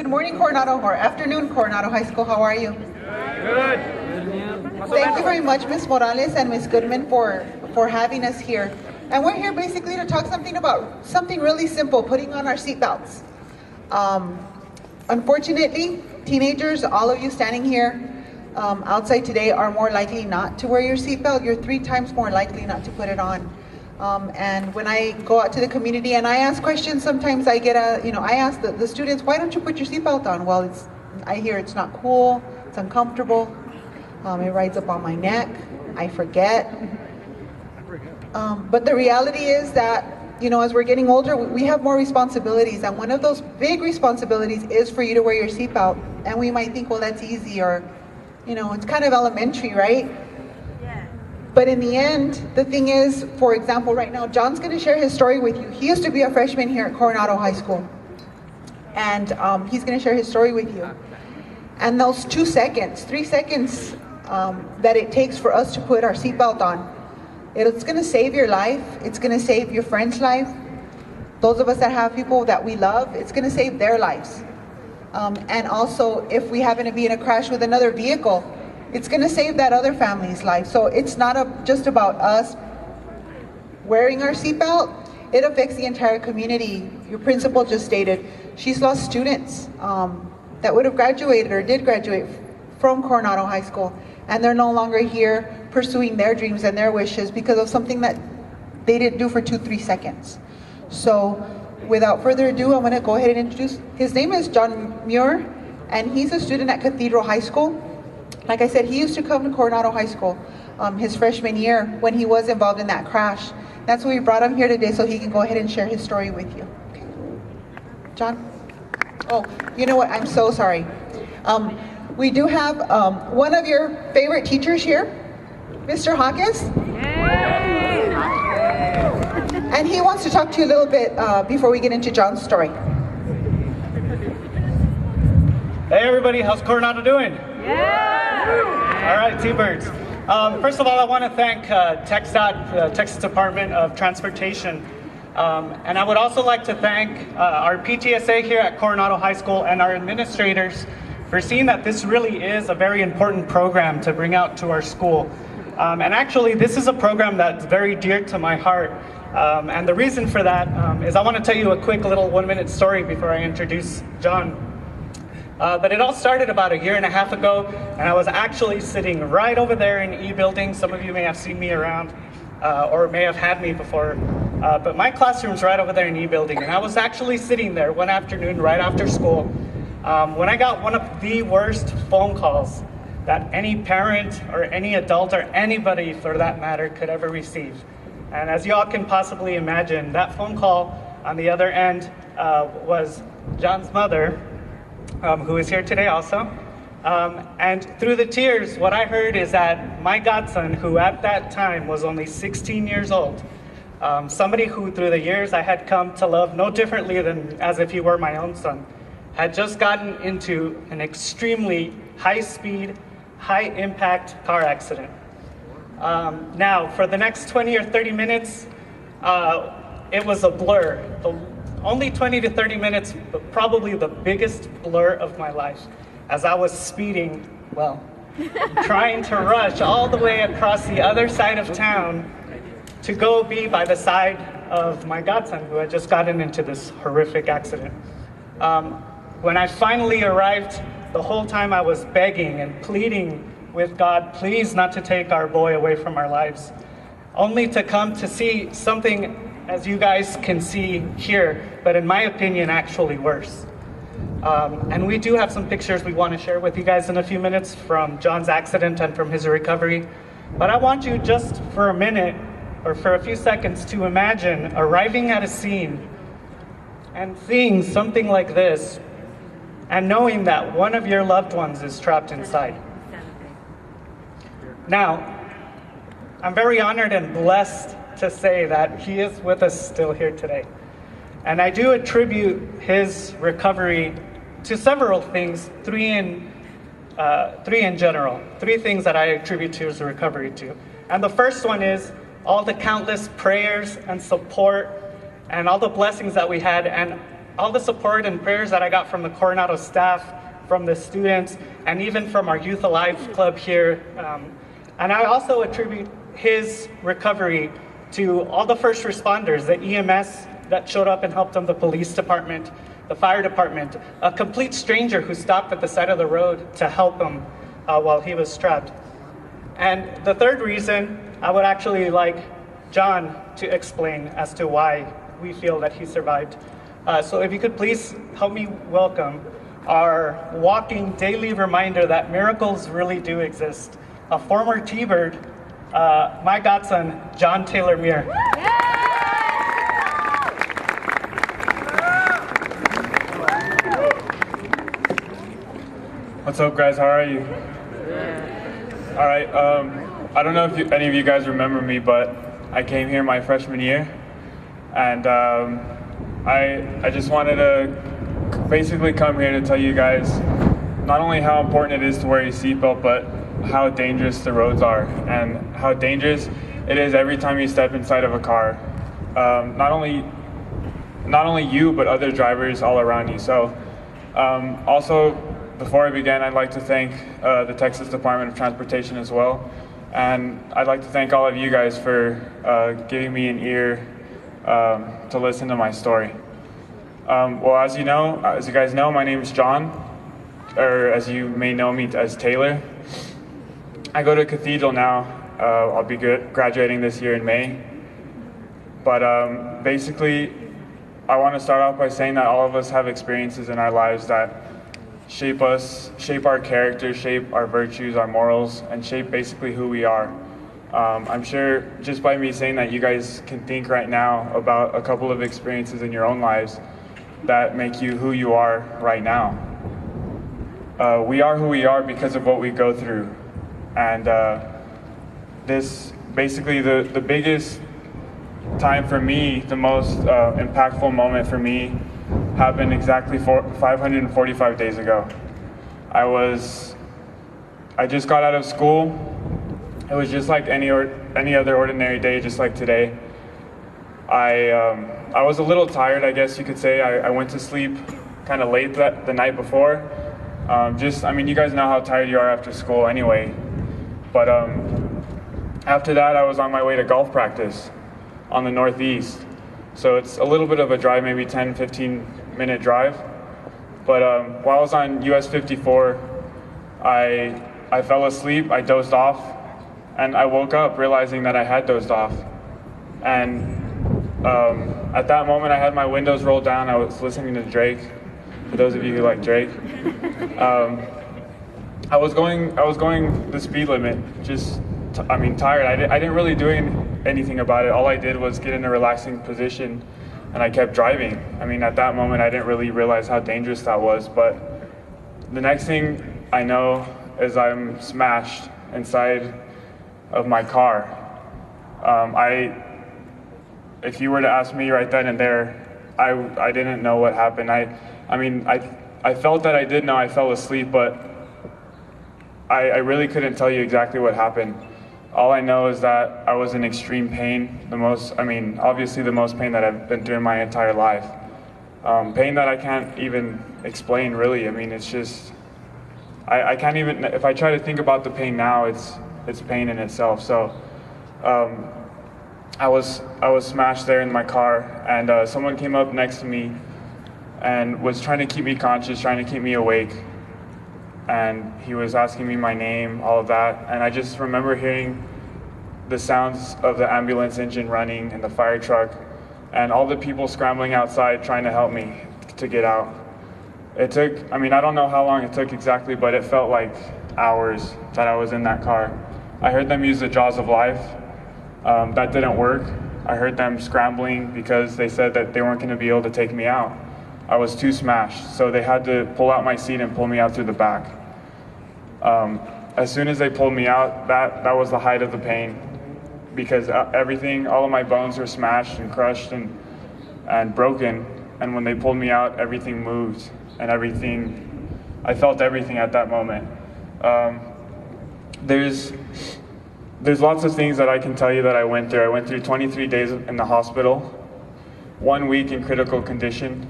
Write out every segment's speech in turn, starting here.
Good morning, Coronado, or afternoon, Coronado High School. How are you? Good. Thank you very much, Ms. Morales and Ms. Goodman, for having us here. And we're here basically to talk about something really simple, putting on our seatbelts. Unfortunately, teenagers, all of you standing here outside today, are more likely not to wear your seatbelt. You're 3 times more likely not to put it on. And when I go out to the community and I ask questions, sometimes I get I ask the students, why don't you put your seatbelt on? Well, I hear it's not cool, it's uncomfortable, it rides up on my neck, I forget. But the reality is that, as we're getting older, we have more responsibilities, and one of those big responsibilities is for you to wear your seatbelt. And we might think, well, that's easy, or, it's kind of elementary, right? But in the end, the thing is, for example, right now, John's going to share his story with you. He used to be a freshman here at Coronado High School. And he's going to share his story with you. And those 2 seconds, 3 seconds that it takes for us to put our seatbelt on, it's going to save your life. It's going to save your friend's life. Those of us that have people that we love, it's going to save their lives. And also, if we happen to be in a crash with another vehicle, it's going to save that other family's life. So it's not just about us wearing our seatbelt. It affects the entire community. Your principal just stated she's lost students that would have graduated or did graduate from Coronado High School, and they're no longer here pursuing their dreams and their wishes because of something that they didn't do for 2-3 seconds. So without further ado, I'm going to go ahead and introduce. His name is John Muir, and he's a student at Cathedral High School. Like I said, he used to come to Coronado High School his freshman year when he was involved in that crash. That's why we brought him here today, so he can go ahead and share his story with you. Okay. John? Oh, you know what? I'm so sorry. We do have one of your favorite teachers here, Mr. Hawkins. And he wants to talk to you a little bit before we get into John's story. Hey everybody, how's Coronado doing? Yeah! All right, T-Birds. First of all, I want to thank TXDOT, the Texas Department of Transportation. And I would also like to thank our PTSA here at Coronado High School and our administrators for seeing that this really is a very important program to bring out to our school. And actually, this is a program that's very dear to my heart. And the reason for that is I want to tell you a quick little 1-minute story before I introduce John. But it all started about 1.5 years ago, and I was actually sitting right over there in E building. Some of you may have seen me around, or may have had me before. But my classroom's right over there in E building, and I was actually sitting there one afternoon right after school when I got one of the worst phone calls that any parent or any adult or anybody for that matter could ever receive. And as you all can possibly imagine, that phone call on the other end was John's mother, who is here today also. And through the tears, what I heard is that my godson, who at that time was only 16 years old, somebody who through the years I had come to love no differently than as if he were my own son, had just gotten into an extremely high-speed, high-impact car accident. Now, for the next 20 or 30 minutes, it was a blur. Only 20 to 30 minutes, but probably the biggest blur of my life, as I was speeding, trying to rush all the way across the other side of town to go be by the side of my godson, who had just gotten into this horrific accident. When I finally arrived, the whole time I was begging and pleading with God, please not to take our boy away from our lives, only to come to see something, as you guys can see here, but in my opinion, actually worse. And we do have some pictures we want to share with you guys in a few minutes from John's accident and from his recovery. But I want you just for a minute, or for a few seconds, to imagine arriving at a scene and seeing something like this, and knowing that one of your loved ones is trapped inside. Now, I'm very honored and blessed to say that he is with us still here today. And I do attribute his recovery to several things, three in general. 3 things that I attribute to his recovery to. And the first one is all the countless prayers and support and all the blessings that we had, and all the support and prayers that I got from the Coronado staff, from the students, and even from our Youth Alive Club here. And I also attribute his recovery to all the first responders, the EMS that showed up and helped him, the police department, the fire department, a complete stranger who stopped at the side of the road to help him while he was trapped. And the third reason, I would actually like John to explain as to why we feel that he survived. So if you could please help me welcome our walking daily reminder that miracles really do exist, a former T-Bird, my godson, John Taylor Muir. What's up, guys? How are you? All right. I don't know if any of you guys remember me, but I came here my freshman year, and I just wanted to basically come here to tell you guys not only how important it is to wear your seatbelt, but how dangerous the roads are and how dangerous it is every time you step inside of a car. Not only you, but other drivers all around you. So also, before I begin, I'd like to thank the Texas Department of Transportation as well. And I'd like to thank all of you guys for giving me an ear to listen to my story. Well, as you guys know, my name is John, or as you may know me as Taylor. I go to Cathedral now. I'll be graduating this year in May. But basically, I want to start off by saying that all of us have experiences in our lives that shape us, shape our character, shape our virtues, our morals, and shape basically who we are. I'm sure just by me saying that, you guys can think right now about a couple of experiences in your own lives that make you who you are right now. We are who we are because of what we go through. And this, basically the biggest time for me, the most impactful moment for me happened exactly 545 days ago. I just got out of school. It was just like any other ordinary day, just like today. I was a little tired, I guess you could say. I went to sleep kind of late the night before. You guys know how tired you are after school anyway. But after that, I was on my way to golf practice on the Northeast. So it's a little bit of a drive, maybe 10, 15-minute drive. But while I was on US 54, I fell asleep, I dozed off, and I woke up realizing that I had dozed off. And at that moment, I had my windows rolled down. I was listening to Drake, for those of you who like Drake. I was going the speed limit, tired. I didn't really do anything about it. All I did was get in a relaxing position, and I kept driving. At that moment, I didn't really realize how dangerous that was, but the next thing I know is I'm smashed inside of my car. If you were to ask me right then and there, I didn't know what happened. I felt that I did know I fell asleep, but I really couldn't tell you exactly what happened. All I know is that I was in extreme pain, obviously the most pain that I've been through in my entire life. Pain that I can't even explain, really. It's just, I can't even, if I try to think about the pain now, it's pain in itself. So I was smashed there in my car, and someone came up next to me and was trying to keep me conscious, trying to keep me awake. And he was asking me my name, all of that. And I just remember hearing the sounds of the ambulance engine running and the fire truck and all the people scrambling outside trying to help me to get out. It took, I don't know how long it took exactly, but it felt like hours that I was in that car. I heard them use the jaws of life. That didn't work. I heard them scrambling because they said that they weren't going to be able to take me out. I was too smashed, so they had to pull out my seat and pull me out through the back. As soon as they pulled me out, that was the height of the pain, because all of my bones were smashed and crushed and broken. And when they pulled me out, everything moved, and I felt everything at that moment. There's lots of things that I can tell you that I went through. I went through 23 days in the hospital, 1 week in critical condition.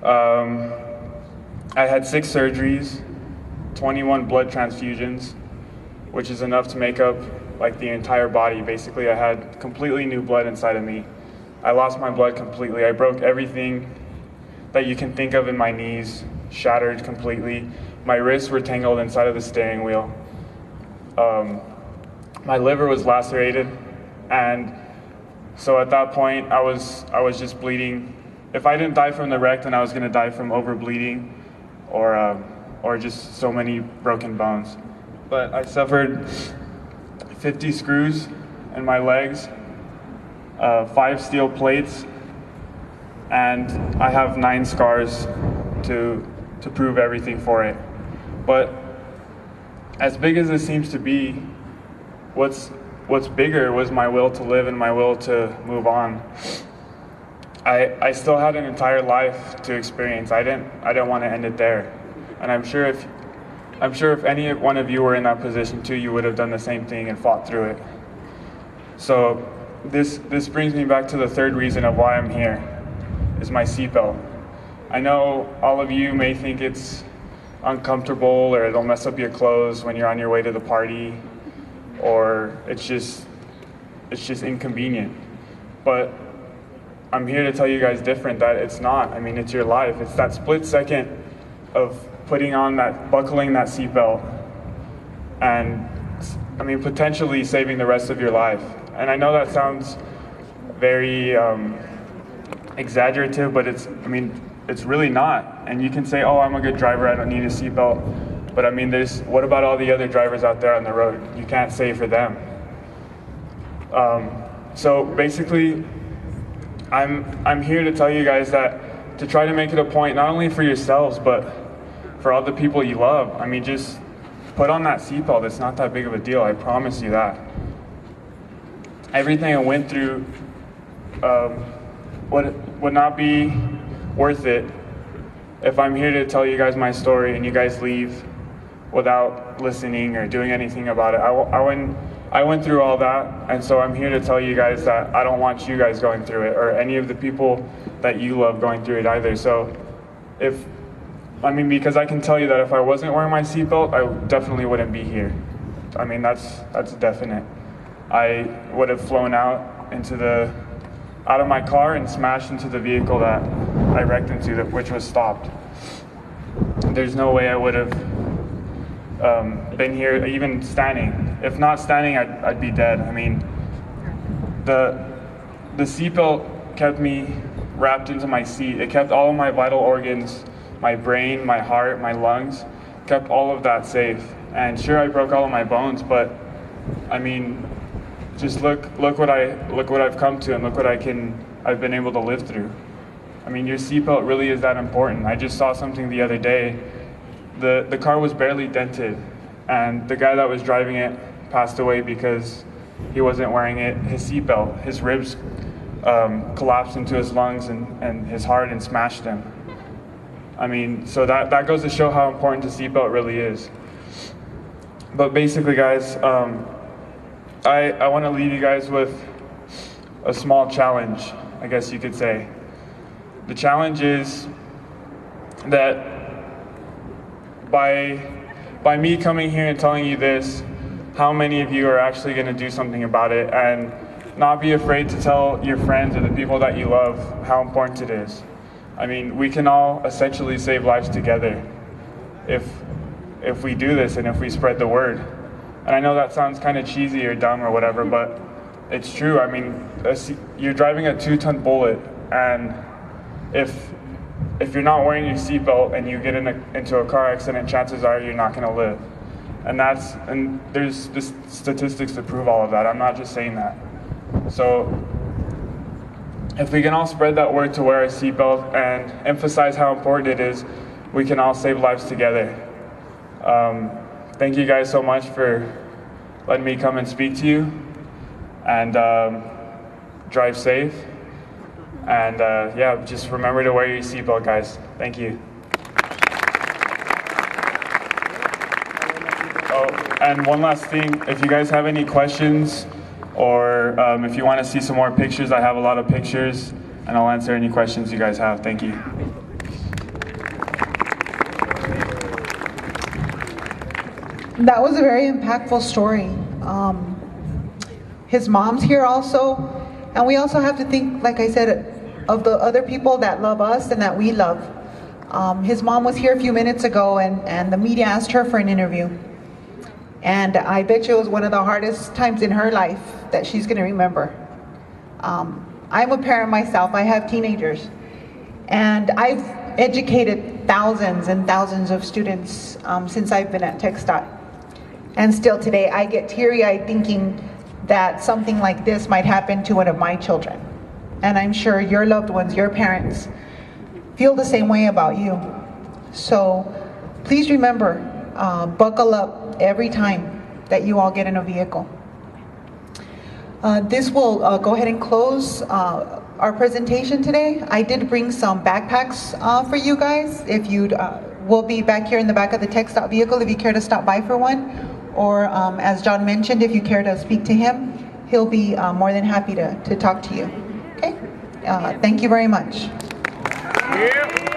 I had 6 surgeries, 21 blood transfusions, which is enough to make up like the entire body. Basically, I had completely new blood inside of me. I lost my blood completely. I broke everything that you can think of in my knees, shattered completely. My wrists were tangled inside of the steering wheel. My liver was lacerated, and so at that point, I was just bleeding. If I didn't die from the wreck, then I was going to die from overbleeding, or just so many broken bones. But I suffered 50 screws in my legs, 5 steel plates, and I have 9 scars to prove everything for it. But as big as it seems to be, what's bigger was my will to live and my will to move on. I still had an entire life to experience. I didn't want to end it there. And I'm sure if any one of you were in that position too, you would have done the same thing and fought through it. So this brings me back to the third reason of why I'm here, is my seatbelt. I know all of you may think it's uncomfortable, or it'll mess up your clothes when you're on your way to the party, or it's just inconvenient. But I'm here to tell you guys different, that it's not. I mean, it's your life. It's that split second of buckling that seatbelt, and I mean, potentially saving the rest of your life. And I know that sounds very exaggerative, but it's really not. And you can say, oh, I'm a good driver, I don't need a seatbelt. But I mean, what about all the other drivers out there on the road? You can't say for them. So basically, I'm here to tell you guys that to try to make it a point, not only for yourselves, but for all the people you love. I mean, just put on that seatbelt. It's not that big of a deal, I promise you that. Everything I went through would not be worth it if I'm here to tell you guys my story and you guys leave without listening or doing anything about it. I went through all that, and so I'm here to tell you guys that I don't want you guys going through it, or any of the people that you love going through it either. So because I can tell you that if I wasn't wearing my seatbelt, I definitely wouldn't be here. I mean, that's definite. I would have flown out of my car and smashed into the vehicle that I wrecked into, which was stopped. There's no way I would have been here, even standing. If not standing, I'd be dead. I mean, the seatbelt kept me wrapped into my seat. It kept all of my vital organs, my brain, my heart, my lungs, kept all of that safe. And sure, I broke all of my bones, but I mean, just look what I've come to, and look what I've been able to live through. I mean, your seatbelt really is that important. I just saw something the other day. The car was barely dented, and the guy that was driving it passed away because he wasn't wearing his seatbelt. His ribs collapsed into his lungs and his heart and smashed him. I mean, so that goes to show how important the seatbelt really is. But basically, guys, I want to leave you guys with a small challenge, I guess you could say. The challenge is that by me coming here and telling you this, how many of you are actually going to do something about it and not be afraid to tell your friends or the people that you love how important it is? I mean, we can all essentially save lives together if we do this and if we spread the word. And I know that sounds kind of cheesy or dumb or whatever, but it's true. I mean, you're driving a 2-ton bullet, and if you're not wearing your seatbelt and you get into a car accident, chances are you're not going to live. And there's the statistics to prove all of that. I'm not just saying that. So if we can all spread that word to wear a seatbelt and emphasize how important it is, we can all save lives together. Thank you guys so much for letting me come and speak to you, and drive safe. And yeah, just remember to wear your seatbelt, guys. Thank you. Oh, and one last thing, if you guys have any questions, or if you want to see some more pictures, I have a lot of pictures, and I'll answer any questions you guys have. Thank you. That was a very impactful story. His mom's here also, and we also have to think, like I said, of the other people that love us and that we love. His mom was here a few minutes ago, and the media asked her for an interview. And I bet you it was one of the hardest times in her life that she's going to remember. I'm a parent myself. I have teenagers. And I've educated thousands and thousands of students since I've been at TXDOT. And still today, I get teary-eyed thinking that something like this might happen to one of my children. And I'm sure your loved ones, your parents, feel the same way about you. So please remember, buckle up every time that you all get in a vehicle. This will go ahead and close our presentation today. I did bring some backpacks for you guys. If you'd, we'll be back here in the back of the TXDOT vehicle if you care to stop by for one. Or as John mentioned, if you care to speak to him, he'll be more than happy to talk to you. Okay? Thank you very much. Yeah.